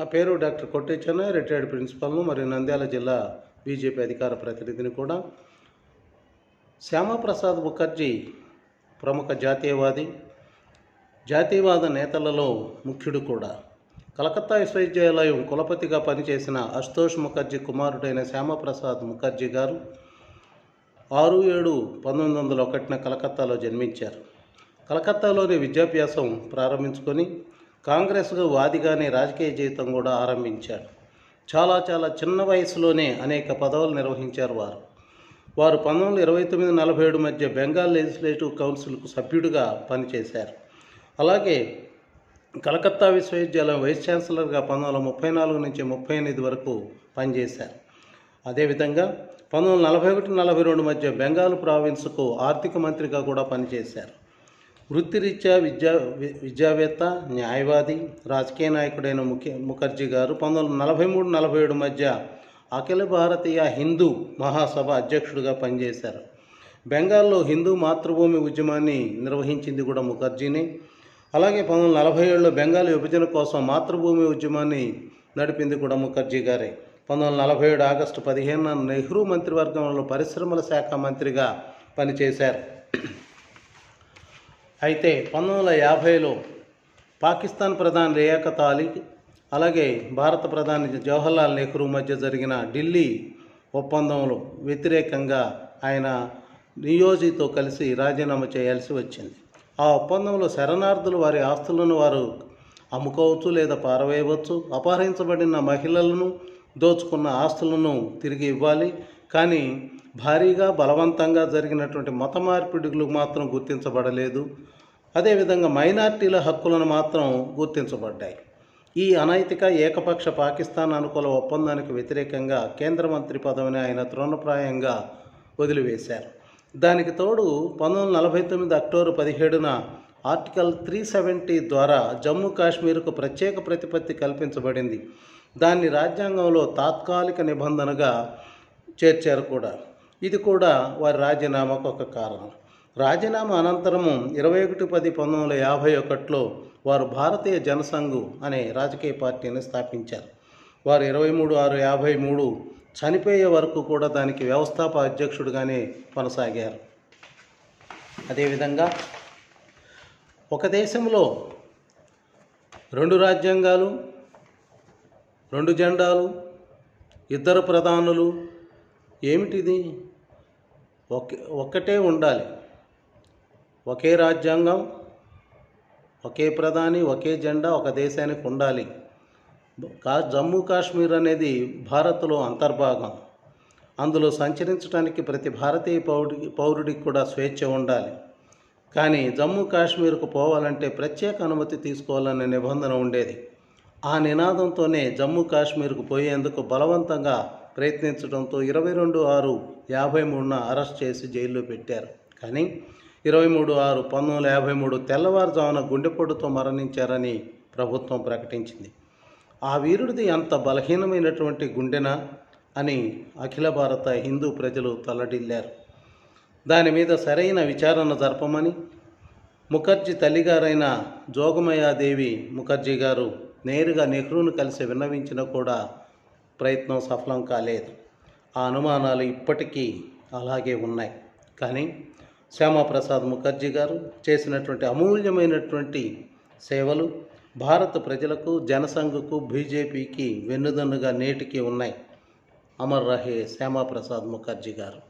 నా పేరు డాక్టర్ కొట్టే చెన్నై, రిటైర్డ్ ప్రిన్సిపల్ను మరియు నంద్యాల జిల్లా బీజేపీ అధికార ప్రతినిధిని కూడా. శ్యామాప్రసాద్ ముఖర్జీ ప్రముఖ జాతీయవాద నేతలలో ముఖ్యుడు కూడా. కలకత్తా విశ్వవిద్యాలయం కులపతిగా పనిచేసిన అశుతోష్ ముఖర్జీ కుమారుడైన శ్యామాప్రసాద్ ముఖర్జీ గారు 6/7/1901 కలకత్తాలో జన్మించారు. కలకత్తాలోని విద్యాభ్యాసం ప్రారంభించుకొని కాంగ్రెస్కు వాదిగానే రాజకీయ జీవితం కూడా ఆరంభించాడు. చాలా చిన్న వయసులోనే అనేక పదవులు నిర్వహించారు. వారు 1929-47 మధ్య బెంగాల్ లెజిస్లేటివ్ కౌన్సిల్కు సభ్యుడిగా పనిచేశారు. అలాగే కలకత్తా విశ్వవిద్యాలయం వైస్ ఛాన్సలర్గా 1934 నుంచి 1938 వరకు పనిచేశారు. అదేవిధంగా 1941-42 మధ్య బెంగాల్ ప్రావిన్స్కు ఆర్థిక మంత్రిగా కూడా పనిచేశారు. వృత్తిరీత్యా విద్యావేత్త, న్యాయవాది, రాజకీయ నాయకుడైన ముఖర్జీ గారు 1943-47 మధ్య అఖిల భారతీయ హిందూ మహాసభ అధ్యక్షుడిగా పనిచేశారు. బెంగాల్లో హిందూ మాతృభూమి ఉద్యమాన్ని నిర్వహించింది కూడా ముఖర్జీనే. అలాగే 1947లో బెంగాల్ విభజన కోసం మాతృభూమి ఉద్యమాన్ని నడిపింది కూడా ముఖర్జీ గారే. 1947 ఆగస్టు 15న నెహ్రూ మంత్రివర్గంలో పరిశ్రమల శాఖ మంత్రిగా పనిచేశారు. అయితే 1950లో పాకిస్తాన్ ప్రధాని లియాఖత్ అలీ అలాగే భారత ప్రధాని జవహర్లాల్ నెహ్రూ మధ్య జరిగిన ఢిల్లీ ఒప్పందంలో వ్యతిరేకంగా ఆయన నియోజితో కలిసి రాజీనామా చేయాల్సి వచ్చింది. ఆ ఒప్పందంలో శరణార్థులు వారి ఆస్తులను వారు అమ్ముకోవచ్చు లేదా పారవేయవచ్చు, అపహరించబడిన మహిళలను, దోచుకున్న ఆస్తులను తిరిగి ఇవ్వాలి. కానీ భారీగా బలవంతంగా జరిగినటువంటి మత మార్పిడులు మాత్రం గుర్తించబడలేదు. అదేవిధంగా మైనార్టీల హక్కులను మాత్రం గుర్తించబడ్డాయి. ఈ అనైతిక ఏకపక్ష పాకిస్తాన్ అనుకూల ఒప్పందానికి వ్యతిరేకంగా కేంద్ర మంత్రి పదవిని ఆయన తృణప్రాయంగా వదిలివేశారు. దానికి తోడు 1949 అక్టోబర్ 17న ఆర్టికల్ 370 ద్వారా జమ్మూ కాశ్మీర్కు ప్రత్యేక ప్రతిపత్తి కల్పించబడింది. దాన్ని రాజ్యాంగంలో తాత్కాలిక నిబంధనగా చేర్చారు కూడా. ఇది కూడా వారి రాజీనామాకు ఒక కారణం. రాజీనామా అనంతరము 21/10/1951లో వారు భారతీయ జనసంఘ్ అనే రాజకీయ పార్టీని స్థాపించారు. వారు 23/6/53 చనిపోయే వరకు కూడా దానికి వ్యవస్థాపక అధ్యక్షుడిగానే కొనసాగారు. అదేవిధంగా ఒక దేశంలో 2 రాజ్యాంగాలు, 2 జెండాలు, 2 ప్రధానులు ఏమిటిది? ఒక్కటే ఉండాలి. ఒకే రాజ్యాంగం, ఒకే ప్రధాని, ఒకే జెండా ఒక దేశానికి ఉండాలి. జమ్మూ కాశ్మీర్ అనేది భారత్లో అంతర్భాగం. అందులో సంచరించడానికి ప్రతి భారతీయ పౌరుడికి కూడా స్వేచ్ఛ ఉండాలి. కానీ జమ్మూ కాశ్మీర్కు పోవాలంటే ప్రత్యేక అనుమతి తీసుకోవాలనే నిబంధన ఉండేది. ఆ నినాదంతోనే జమ్మూ కాశ్మీర్కు పోయేందుకు బలవంతంగా ప్రయత్నించడంతో 22/6/53న అరెస్ట్ చేసి జైల్లో పెట్టారు. కానీ 23/6/1953 తెల్లవారుజామున గుండెపోటుతో మరణించారని ప్రభుత్వం ప్రకటించింది. ఆ వీరుడిది అంత బలహీనమైనటువంటి గుండెనా అని అఖిల భారత హిందూ ప్రజలు తల్లడిల్లారు. దాని మీద సరైన విచారణ జరపమని ముఖర్జీ తల్లిగారైన జోగమయాదేవి ముఖర్జీ గారు నేరుగా నెహ్రూను కలిసి విన్నవించినా కూడా ప్రయత్నం సఫలం కాలేదు. ఆ అనుమానాలు ఇప్పటికీ అలాగే ఉన్నాయి. కానీ శ్యామాప్రసాద్ ముఖర్జీ గారు చేసినటువంటి అమూల్యమైనటువంటి సేవలు భారత ప్రజలకు, జనసంఘకు, బీజేపీకి వెన్నుదన్నుగా నేటికి ఉన్నాయి. అమర్ రహే శ్యామాప్రసాద్ ముఖర్జీ గారు.